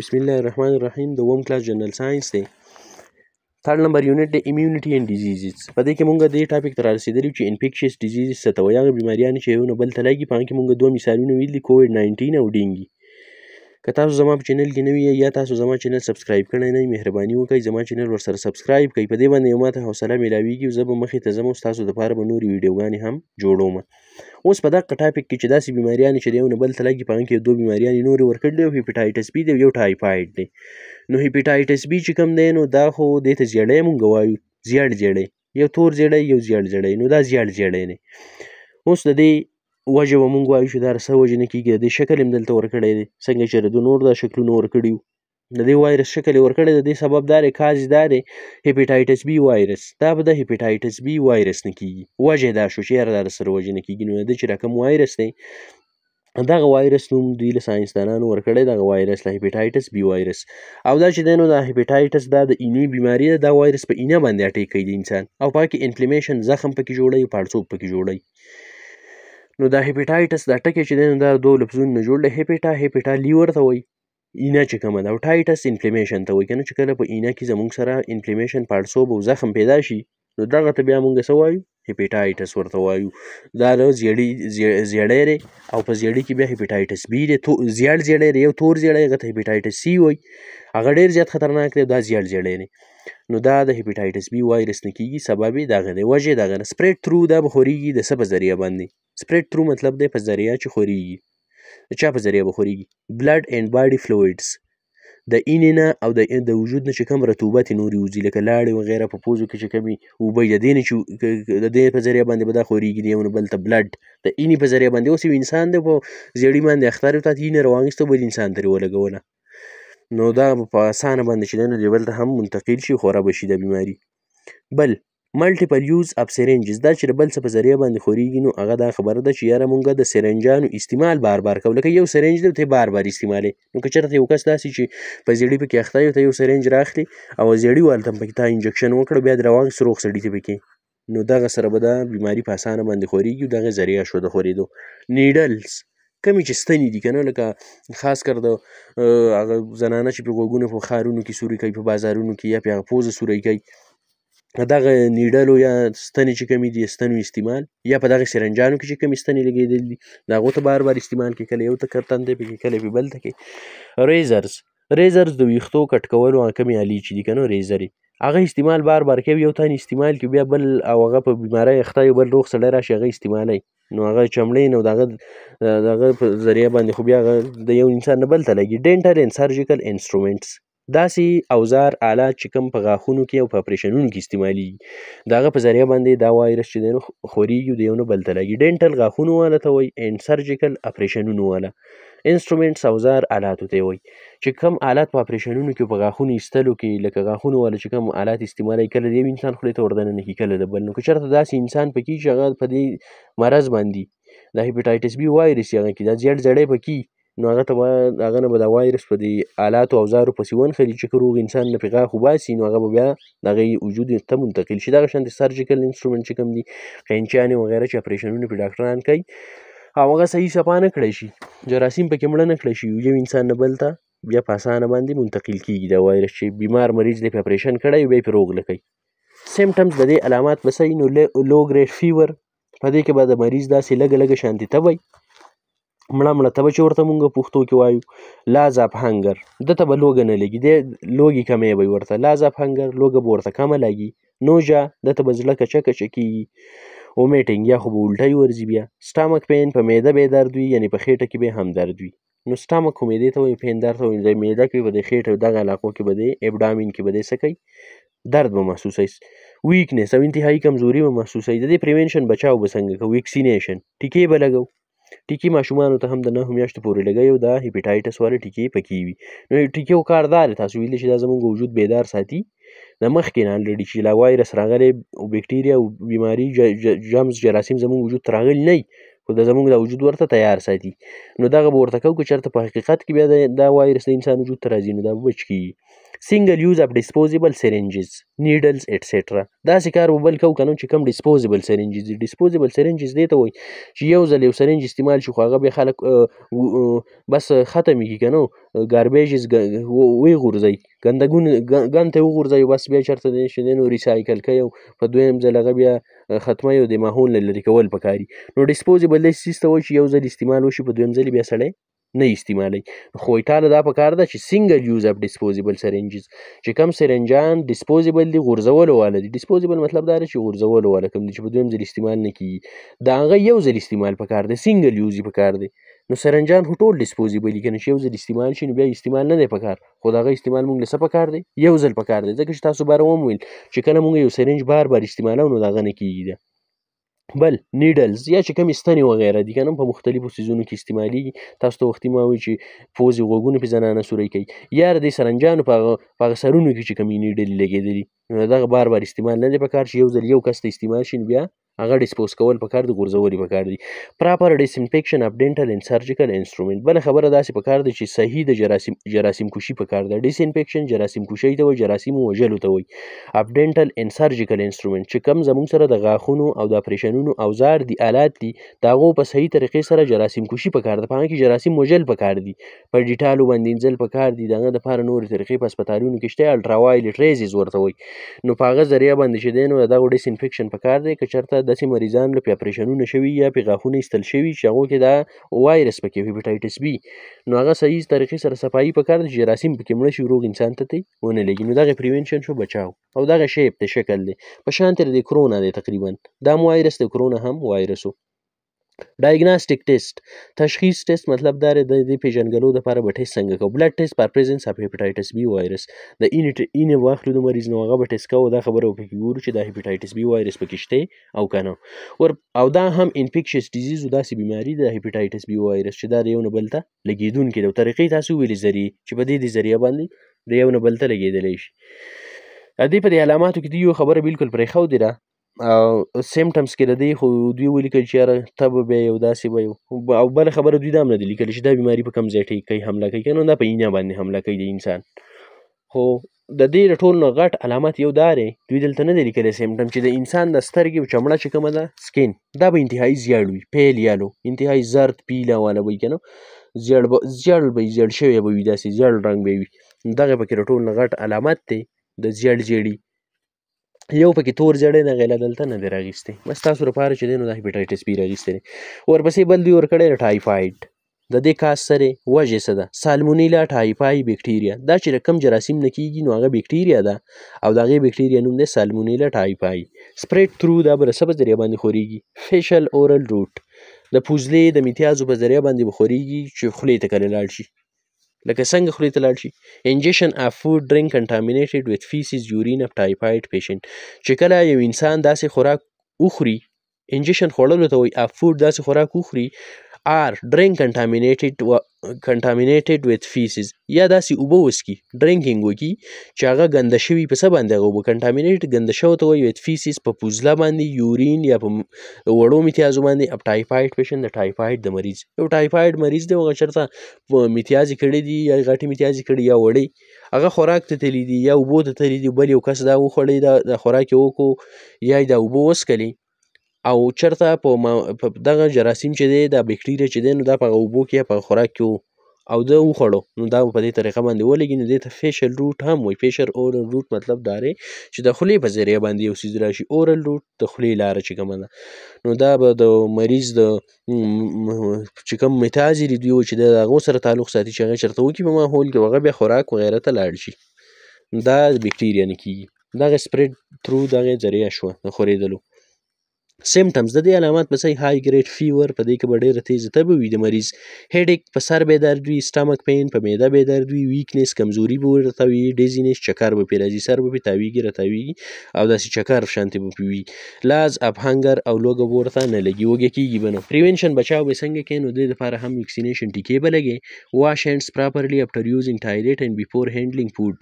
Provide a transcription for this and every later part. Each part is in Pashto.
بسم الله الرحمن الرحیم دوم کلاس جنرال ساینس دی. تھرډ نمبر یونټ دی امیونټي اینډ ډیزیزز. په دې کې مونږ دې ټاپک ته رارسېدلي چې انفیکشس ډیزیزز څه ته وایي، هغه بیماریانې چې یو نه بل ته لګي. په هغه کې مونږ دوه مثالونه ویلي، کووډ 19 او ډینګي. که تاسو زما په چینل کې نوي یا تاسو زما چینل سبسکرایب کړی نه وي، مهرباني وکړئ زما چینل ورسره سبسکرایب کړئ. په دې باندې یو ماته حوصله میلاویږي او زه به مخې ته ځم او ستاسو دپاره به نورې ویډیوګانې هم جوړوم. اوس په دغه ټاپک کې چې داسې بیماریانې چې د یو نه بل ته لګي، په هغه کې دوه بیماریانې نورې ورکړل دي، یو هیپاټایټس بي دی او یو ټایفاید دی. نو هیپاټایټس بي چې کوم دی، نو دا خو دې ته زیړی مونږ وایو، زیړ زیړی، یو تور زیړی یو زیړ زیړی، نو دا زیړ زیړی دی. اوس د دې وجه به مونږ وایو چې دا څه وجې نه کېږي، د دې شکل هم دلته ورکړی دی، څنګه چې د نور دا شکلونه ورکړي وو، د دې وایرس شکل یې ورکړی. د دې سبب دا دی، کاز دا دی هیپاټایټس بي وایرس، دا به د هیپاټایټس بي وایرس نه کېږي. وجه دا شو چې یاره دا د سره وجې نه کېږي. نو د چې راکم وایرس دی، دغه وایرس نوم دوی له ساینسدانانو ورکړی، دغه وایرس له هیپاټایټس بي وایرس. او دا چې دی نو دا هیپاټایټس دا د اینې بیماري ده. دا وایرس په اینه باندې اټیک کوي د انسان، او په هغه کې انفلیمیشن زخم پکې جوړوي، پړسوب پکې جوړوي. نو دا هیپاټایټس دا ټکی چې دی نو دا دوه لفظونو نه جوړ دی. هیپاټا لیور ته وایي، اینه چې کومه ده، او ټایټس انفلیمیشن ته وایي. که نه چې کله په اینه کې زموږ سره انفلیمیشن، پړسوب او زخم پیدا شي، نو دغه ته بیا مونږ څه وایو، هیپاټایټس ورته وایو. دا له زیړی دی، او په زیړي کې بیا هیپاټایټس بي دی، زیړ زیړی دی، یو تور زیړی، هغه ته هیپاټایټس سی وایي، هغه ډېر زیات خطرناک دی، دا زیړ زیړی دی. نو دا د هیپاټایټس بي وایرس نه کېږي، سبب یې دغه دی، وجه یې دغه ده. سپریډ تھرو دا به خورېږي د څه په ذریعه باندې، سپریډ تھرو مطلب دی په ذریعه چې خورېږي. د چا په ذریعه به خورېږي؟ بلډ اینډ باډي فلویډز، د اینې نه او د وجود نه چې کوم رطوبت یې نورې وځي، لکه لاړې وغیره، په پوزو کې چې کومې اوبه د دې نه چې د دې په ذریعه باندې به دا خورېږي د یو نه بل ته. بلډ د اینې په ذریعه باندې. اوس یو انسان دی په زیړي باندې اخته دی، تا ته اینه راواخیسته، بل انسان ترې ولګوله، نو دا په اسانه باندې چې دی نو دې بل ته هم منتقل شي، خوره به شي دا بیماري. بل ملټیپل یوز اف سرنجز، دا چې د بل څه په ذریعه باندې خورېږي، نو هغه دا خبره ده چې یاره مونږ د سرنجانو استعمال بار بار کوو. لکه یو سرنج دی ته بار بار استعمالوي، نو که چېرته یو کس داسې چې په زیړي پکې اخته وي، ته یو سرنج راخلي او زیړي والته هم پکې تا انجکشن وکړه، بیا دې راواخیست روغ سړي ته پکې، نو دغه سره به دا بیماري په اسانه باندې خورېږي، او دغه ذریعه شو د خورېدو. نیډلز، کمې چې ستنې دي که نه، لکه خاص کر د هغه زنانه چې په غوږونو په ښارونو کې سوري کوي، په بازارونو کې، یا په هغه پوزه سوری کوي، دغه نیډلو یا ستنې چې کمې دي، ستنو استعمال، یا په دغه سرنجانو کې چې کمې ستنې لګېدلي دي، د هغو ته بار بار استعمال کوي، کله یو ته تندی پکې، کله پې بل ته کوي. ریزرز د ویښتو کټ کولو هغه کمې آلې چې دي که نه، ریزرې، هغه استعمال بار بار کوي، یو تن استعمال کوي، بیا بل او هغه په بیمارۍ اخته یو بل روغ سړی راشي، هغه استعمالوي، نو هغه چمړي، نو دغه په ذریعه باندې خو بیا هغه د یو انسان نه بل ته لګي. ډینټل اینډ سرجیکل انسټرومنټس، داسې اوزار آلات چې کوم په غاښونو کې او په اپریشنونو کې استعمالیږي، د هغه په ذریعه باندې دا وایرس چې دی نو خورېږي، د یو نه بل ته لګي. ډینټل غاښونو والا ته وایي، اینډ سرجیکل اپریشنونو والا. انسټرومنټس اوزار آلاتو ته وایي، چې کوم آلات په اپریشنونو کې په غاښونو ایستلو کې، لکه غاښونو والا چې کوم آلات استعمالوي، کله د یو انسان خولې ته وردننه کړي، کله د بل. نو که چېرته داسې انسان پکې چې هغه په دې مرض باندې د هیپاټایټس بي وایرس یې هغه کې دا زیړ زیړی پکې، نو هغه ته به هغه نه به دا وایرس په دې آلاتو اوزارو پسې ونښلي، چې که روغ انسان نه پرې غاښ وباسي، نو هغه به بیا د هغې وجود ته منتقل شي. دغه شانتې سرجیکل انسټرومنټ چې کوم دي، قینچیانې وغیره چې اپریشنونه پرې ډاکټران کوي، او هغه صحیح صفا نه کړی شي، جراثیم پکې مړه نه کړی شي، یو انسان نه بل ته بیا په اسانه باندې منتقل کېږي دا وایرس، چې بیمار مریض دی پرې اپریشن کړی بیا پرې روغ نه کوي. سیمټمز د دې علامات به څه وي؟ نو لو ګریډ فیور، په دې کې به د مریض داسې لږه لږه شانتې تبی، مړه مړه تبه چې ورته مونږ پښتو کې وایو. لاز اف هنګر، ده ته به لوږه نه لګي، دی لوږې کمی به وي ورته. لاز اف هنګر، لوږه به ورته کمه لګي. نوژه، ده ته به زړه کچه کچه کېږي. ومیټینګ، یا خو به الټی ورځي. بیا سټامک پین، په معده به یې درد وي، یعنې په خېټه کې به یې هم درد وي. نو سټامک خو معدې ته وایي، پین درد ته وایي، د معده کې به د خېټې دغه علاقو کې به د ابډامین کې به دی څه کوي، درد به محسوسوي. ویکنس او انتهایی کمزوري به محسوسوي. د دې پریونشن بچاو به څنګه کوو؟ ویکسینیشن، ټیکې به لګو. ټیکې ماشومانو ته هم د 9 میاشتو پورې لګوي، او دا هیپاټایټس والا ټیکې پکې وي. نو ټیکې کار دا دی، تاسو ویلي چې دا زموږ وجود بیدار ساتي د مخکې نه الریډي، چې لا وایرس راغلی او بکټیریا او بیماري جرمز جراثیم زموږ وجود ته راغلي نه وي، خو زموږ دا وجود ورته تیار ساتي. نو دغه به ورته کوو که چېرته په حقیقت کې بیا دا وایرس د انسان وجود ته راځي نو دا به بچ کېږي. سنګل یوز اف ډسپوزیبل سرنجز نیډلز اټسټرا. داسې کار به بل کوو که نه چې کوم ډسپوزیبل سرنجز دي. ډسپوزیبل سرنجز دې ته وایي چې یو ځل یو سرنج استعمال شي خو هغه بیا خلک بس ختم کړي که نه ګاربیجز وغورځوي ګند ته وغورځوي بس بیا چېرته دی چې دی نو ریسایکل کوي او په دویم ځل هغه بیا ختموي او د ماحول نه لرې کول پکار دي. نو ډسپوزیبل داسې څیز ته وایي چې یو ځل استعمال وشي په دویم ځل بیا سړی نه استعمالوي. خو ټاله دا پکار ده چې سنګل یوز اف ډسپوزیبل سرنجز چې کوم سرنجان ډسپوزیبل دي غورځولو واله دي. ډسپوزیبل مطلب دا دی چې غورځولو واله کوم دي چې په دویم ځل استعمال نه کېږي د هغه یو ځل استعمال پکار دی سنګل یوز یې پکار دی. نو سرنجان خو ټول ډسپوزیبل دي که نه چې یو ځل استعمال شي نو بیا استعمال نه دی پکار خو د هغه استعمال موږ له څه پکار دی یو ځل پکار دی. ځکه چې تاسو باره ومویل چې کله موږ یو سرنج بار بار استعمالو نو د هغه نه کېږي ده. بل نیډلز یا چې کومې ستنې وغیره دي که نه په مختلفو څیزونو کې استعمالیږي. تاسو ته وختي ما وایي چې پوزې غوږونه پې زنانه سوری کوي یا د دې سرنجانو په هغه سرونو کې چې کومې نیډلې لګېدلي نو دغه بار بار استعمال نه دی پکار چې یو ځل یو کس ته استعمال شي نو بیا هغه ډسپوز کول پکار دي غورځول یې پکار دي. پراپر ډسانفیکشن اف ډینټل اینډ سرجیکل انسټرومنټ. بله خبره داسې پکار ده چې صحیح د جراثیم کشي پکار ده. ډسانفیکشن جراثیم کشۍ ته وایي جراثیمو وژلو ته وایي. اف ډینټل اینډ سرجیکل انسټرومنټ چې کوم زموږ سره د غاښونو او د اپریشنونو اوزار دي آلات دي د هغو په صحیح طریقې سره جراثیم کشي پکار ده. په هغه کې جراثیم وژل پکار دي په ډیټالو باندې انځل پکار دي. د هغه دپاره نورې طریقې په هسپتالونو کې شته الټرا وایلټ ریزز ورته وایي. نو په هغه ذریعه باندې چې دی نو د دغو ډسانفیکشن پکار دی که چېرته داسې مریضان له اپریشنونه شوي یا پې غاښونه ایستل شوي چې هغو کې دا وایرس پکې هیپاټایټس بي نو هغه صحیح طریقې سره صفایي پکار ده چې جراثیم پکې مړه شي روغ انسان ته ترې ونه لګي. نو دغه پریونشن شو بچاو او دغه شیپ د شکل دی په شان تر د کرونا دی تقریبا دا هم وایرس د کرونا هم وایرس و. ډایګناسټیک ټیسټ تشخیص ټیسټ مطلب دا دی د دې پېژندګلو دپاره به ټیسټ څنګه کوو. بلډ ټیسټ پر پریزنس اف هیپاټایټس بي وایرس د اینې واخلو د مریض نو هغه به ټیسټ کوو دا خبره به پکې ګورو چې دا هیپاټایټس بي وایرس پکې شته او که نه او دا هم انفیکشس ډیزیز و داسې بیماري د هیپاټایټس بي وایرس چې دا د یو نه بل ته لګېدونکې ده. طریقې تاسو وویلې ذریعې چې په دې ذریعه باندې د یو نه بل ته لګېدلی شي. دې په دې علاماتو کې دوی یو خبره بالکل پرېښودې ده او سیمټمس کې د دې خو دوی ولیکل چې یاره تبه به یو داسې به یو او بله خبره دوی دا هم نه دي لیکلي چې دا بیماري په کوم ځای ټیک کوي حمله کوي که نه دا په اینه باندې حمله کوي د انسان. خو د دې د ټولو نه غټ علامت یو دا دی دوی دلته نه دی لیکلی سیمټم چې د انسان د سترګې او چمړه چې کومه ده سکین دا به انتهایي زیړ وي پیل یالو انتهایي زرد پیله والا به وي که نه زیړ به زیړ شوی به وي داسې زیړ رنګ به وي. دغه پکې د ټولو نه غټ علامت دی د زیړ زیړي. یو پکې تور زیړی د غیله دلته نه دی راغیستی بس تاسو لپاره چې دی نو د هیپاټایټس بي راغیستی دی. ورپسې بل دوی ورکړی د ټایفاید د دې کاز سره وجې څه ده سالمونیلا ټایفای بیکټیریا دا چې د کوم جراثیم نه کېږي نو هغه بیکټیریا ده او د هغې بیکټیریا نوم دی سالمونیلا ټایفای. سپریډ تھرو دا به د څه په ذریعه باندې خورېږي فیشل اورل روټ د پوزلې د میتیازو په ذریعه باندې به خورېږي چې خولې ته کله لاړ شي لکه څنګه خولې ته لاړ شي. انجیکشن اف فود ډرنک کنټامینیټډ ویت فیسز یورین اف ټایفاید پیشنټ چې کله یو انسان داسې خوراک وخوري انجیکشن خوړلو ته وایي اف فود داسې خوراک وخوري آر ډرنک کنټامینیټډ ویت فیسز یا داسې اوبه وڅکي ډرنکینګ وکړي چې هغه ګنده شوي په څه باندې هغه اوبه کنټامینیټ ګنده شوی ته وایي ویت فیسز په پوزله باندې یورین یا په وړو میتیازو باندې اف ټایفاید پیشنټ د ټایفاید د مریض یو ټایفاید مریض دی هغه چېرته میتیازې کړي دي یا غټې میتیازې کړي یا وړې هغه خوراک ته تللی دي یا اوبو ته تللی دي بل یو کس دا وخوړی دا خوراک یې وکړو یا یې دا اوبه وڅکلې او چېرته په دغه جراثیم چې دی دا بیکټیریا چې دی نو دا په هغه اوبو کې یا په خوراک کې او ده وخوړو نو دا په دې طریقه باندې ولګي نو دې ته فیشل روټ هم وایي. فیشل اورل روټ مطلب دا دی چې د خولې په ذریعه باندې یو څیز راشي اورل روټ د خولې لاره چې کومه ده نو دا به د مریض د چې کوم میتازې دي دوی چې د هغو سره تعلق ساتي چې هغه چېرته وکړي په ماحول کې هغه بیا خوراک وغیره ته لاړ شي دا بیکټیریا نه کېږي. دغه سپریډ تھرو دغه ذریعه شوه د خورېدلو. سیمټمز د دې علامات به صحیح های ګریډ فیور په دې کې به ډېره تیزه تبه وي د مریض هیډیک په سر به درد وي سټمک پین په معده به درد وي ویکنیس کمزوري به ورته وي ډیزینس چکر به پرې راځي سر به پرې تاویږي راتاویږي او داسې چکر شانتې به پرې وي لاز اف هنګر او لوږه به ورته نه لګي وږی کېږي به نه. پریونشن بچاو به څنګه کوې نو دې دپاره هم ویکسینیشن ټیکې به لګې واش هینډس پراپرلی افټر یوزینګ ټایلیټ اینډ بیفور هینډلینګ فوډ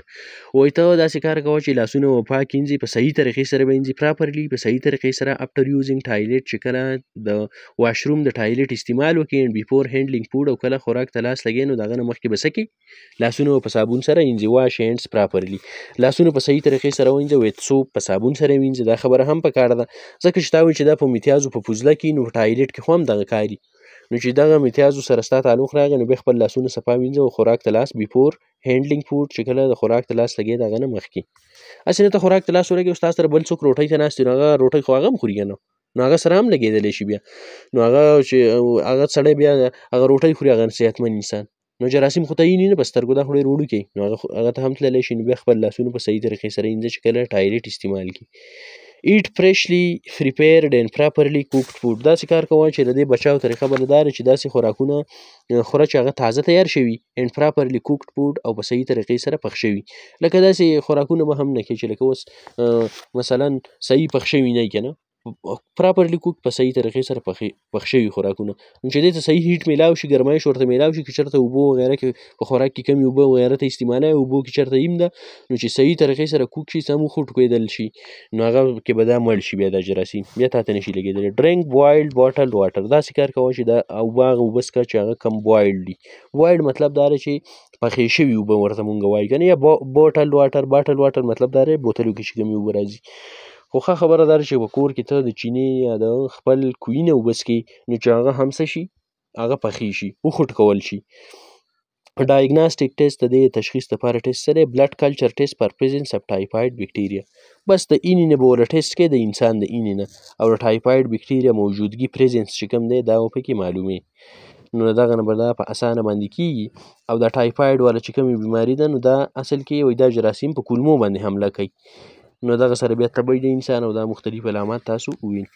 وایي ته داسې کار کوه چې لاسونه به پاک وینځې په صحیح طریقې سره به وینځې پراپرلی په صحیح طریقې سره افټر یوزینګ یوزینګ ټایلټ چې کله د واشروم د ټایلټ استعمال وکړي and before handling food او کله خوراک ته لاس لګوي نو د هغه نه مخکې به څه کوي لاسونه به په صابون سره وینځي واش هینډز پراپرلی لاسونه په صحیح طریقې سره وینځه ویت سوپ په صابون سره وینځي دا خبره هم پکار ده ځکه چې تا وایي چې دا په میتیازو په فضله کې نو ټایلټ کې خو هم دغه کاري نو چې دغه میتیازو سره ستا تعلق راغی نو بیا خپل لاسونه صفا وینځه او خوراک ته لاس بیفور هینډلینګ فوډ چې کله د خوراک ته لاس لګوي د هغه نه مخکې هسې نه ته خوراک ته لاس ولګوې او ستا سره بل څوک روټۍ ته ناست وي نو هغه روټۍ خو هغه هم خوري که نه نو هغه سره هم لګېدلی شي بیا نو هغه چې هغه سړی بیا هغه روټۍ خوري هغه صحتمند انسان نو جراثیم خو تعین نه په سترګو دا خو ډېر وړوکی نو هغه ته هم تللی شي نو بیا خپل لاسونه په صحیح طریقې سره وینځه چې کله ټایلټ استعمال کړي eat freshly prepared and properly cooked food داسې کار کوه چې د دې بچاو طریقه به دا ده چې داسې خوراکونه خوره چې هغه تازه تیار شوي and properly cooked food او په صحیح طریقې سره پخ شوي لکه داسې خوراکونه به هم نه کوي چې لکه اوس مثلا صحیح پخ شوي نه وي که نه پراپرلی کوک په صحیح طریقې سره پخ شوي خوراکونه نو چې دې ته صحیح هیټ میلاو شي ګرمایش ورته میلاو شي که چېرته اوبه وغیره کې په خوراک کې کمې اوبه وغیره ته استعمالوي اوبو کې چېرته ایم ده نو چې صحیح طریقې سره کوک شي سم وخوټکېدل شي نو هغه کې به دا مړ شي بیا دا جراثیم بیا تا ته نه شي لګېدلی ډرینک بوایلډ باټلډ واټر داسې کار کوه چې دا اوبه هغه اوبه څښه چې هغه کم بوایلډ دي بوایلډ مطلب دا دی چې پخې شوي اوبه ورته مونږ وایو که نه یا باټلډ واټر مطلب دا دی بوتلو کې چې کومې اوبه راځي خو ښه خبره دا ده چې په کور کې ته د چینې یا د خپل کوهي نه اوبه څښې نو چې هغه هم څه شي هغه پخې شي وخوټکول شي ډایګناسټیک ټیسټ د دې تشخیص لپاره ټیسټ څه دی بلډ کلچر ټیسټ پر پریزنس اف ټایفاید بکټیریا بس د اینې نه به ورله ټیسټ کوې د انسان د اینې نه او د ټایفاید بکټیریا موجودګي پریزنس چې کوم دی دا به پکې معلومې نو دغه نه به دا په اسانه باندې کېږي او دا ټایفاید والا چې کومې بیماري ده نو دا اصل کې وایي دا جراثیم په کولمو باندې حمله کوي نو دغه سره بیا تبی د انسان او دا مختلف علامات تاسو ووینئ